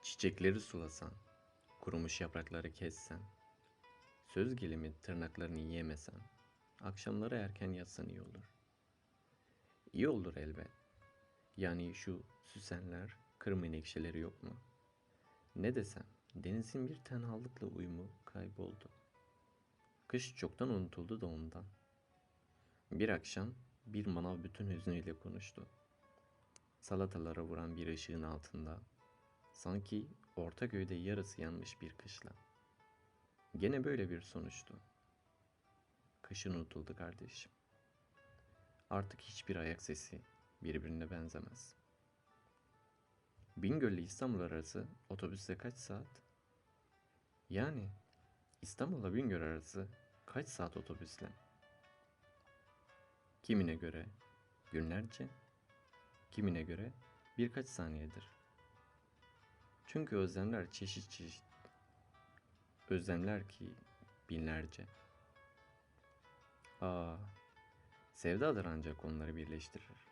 Çiçekleri sulasan, kurumuş yaprakları kessen, söz gelimi tırnaklarını yiyemesen, akşamları erken yatsan iyi olur. İyi olur elbet. Yani şu süsenler, kır menekşeleri yok mu? Ne desem, denizin bir tenhalıkla uyumu kayboldu. Kış çoktan unutuldu da ondan. Bir akşam bir manav bütün hüznüyle konuştu. Salatalara vuran bir ışığın altında, sanki Ortaköy'de yarısı yanmış bir kışla. Gene böyle bir sonuçtu. Kışın unutuldu kardeşim. Artık hiçbir ayak sesi birbirine benzemez. Bingöl ile İstanbul arası otobüste kaç saat? Yani İstanbul'la Bingöl arası kaç saat otobüsle? Kimine göre günlerce, kimine göre birkaç saniyedir. Çünkü özlemler çeşit çeşit. Özlemler ki binlerce. Aa, sevdadır ancak onları birleştirir.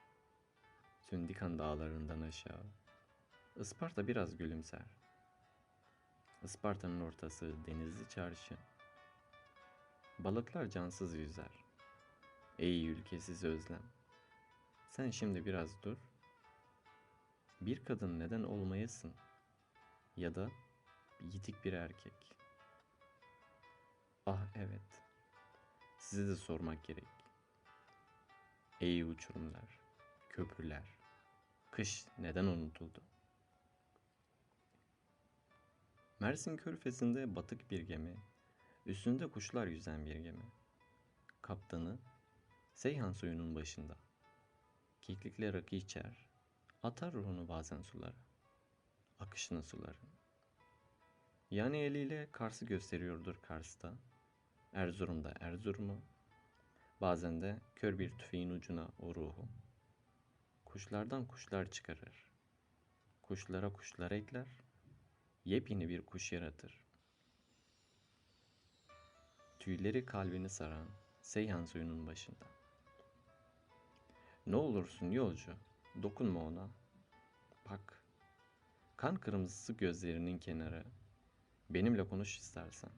Sündikan dağlarından aşağı. Isparta biraz gülümser. Isparta'nın ortası denizli çarşı. Balıklar cansız yüzer. Ey ülkesiz özlem. Sen şimdi biraz dur. Bir kadın neden olmayasın? Ya da yitik bir erkek. Ah evet. Size de sormak gerek. Ey uçurumlar, köprüler. Kış neden unutuldu? Mersin Körfezi'nde batık bir gemi, üstünde kuşlar yüzen bir gemi. Kaptanı Seyhan suyunun başında. Keklikle rakı içer, atar ruhunu bazen sulara, akışına suların. Yani eliyle Kars'ı gösteriyordur Kars'ta, Erzurum'da Erzurum'u, bazen de kör bir tüfeğin ucuna o ruhu. Kuşlardan kuşlar çıkarır, kuşlara kuşlar ekler, yepyeni bir kuş yaratır. Tüyleri kalbini saran Seyhan suyunun başında. Ne olursun yolcu, dokunma ona. Bak, kan kırmızısı gözlerinin kenarı. Benimle konuş istersen.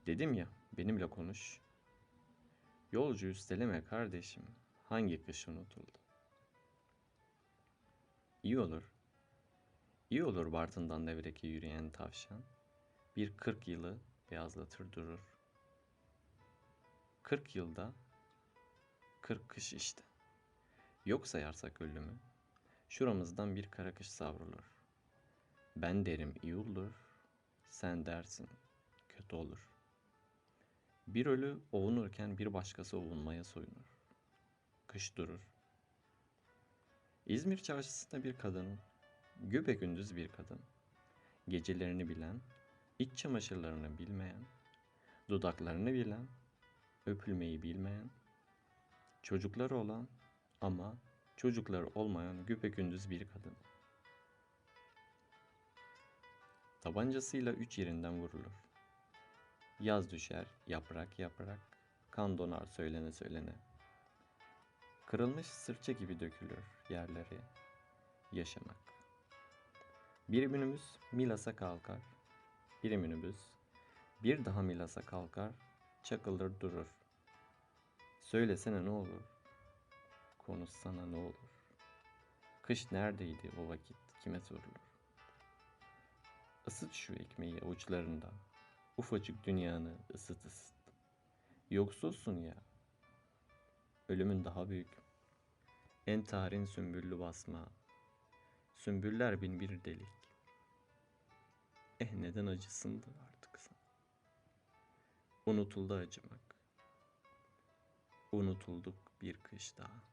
Dedim ya, benimle konuş. Yolcu üsteleme kardeşim. Hangi kış unutuldu? İyi olur. İyi olur Bartın'dan Devrek'e yürüyen tavşan. Bir 40 yılı beyazlatır durur. 40 yılda 40 kış işte. Yok sayarsak ölümü, şuramızdan bir kara kış savrulur. Ben derim iyi olur, sen dersin kötü olur. Bir ölü ovunurken bir başkası ovunmaya soyunur. Kış durur. İzmir çarşısında bir kadın, güpegündüz bir kadın, gecelerini bilen, iç çamaşırlarını bilmeyen, dudaklarını bilen, öpülmeyi bilmeyen, çocukları olan ama çocukları olmayan güpegündüz bir kadın. Tabancasıyla 3 yerinden vurulur. Yaz düşer yaprak yaprak, kan donar söylene söylene. Kırılmış sırça gibi dökülür yerlere yaşamak. Bir minibüs Milas'a kalkar, bir minibüs bir daha Milas'a kalkar, çakılır durur. Söylesene ne olur, konuşsana ne olur. Kış neredeydi o vakit, kime sorulur? Isıt şu ekmeği avuçlarında, ufacık dünyanı ısıt ısıt. Yoksulsun ya, ölümün daha büyük. Entarin sümbüllü basma, sümbüller bin bir delik. Neden acısındı artık sana? Unutuldu acımak. Unutulduk bir kış daha.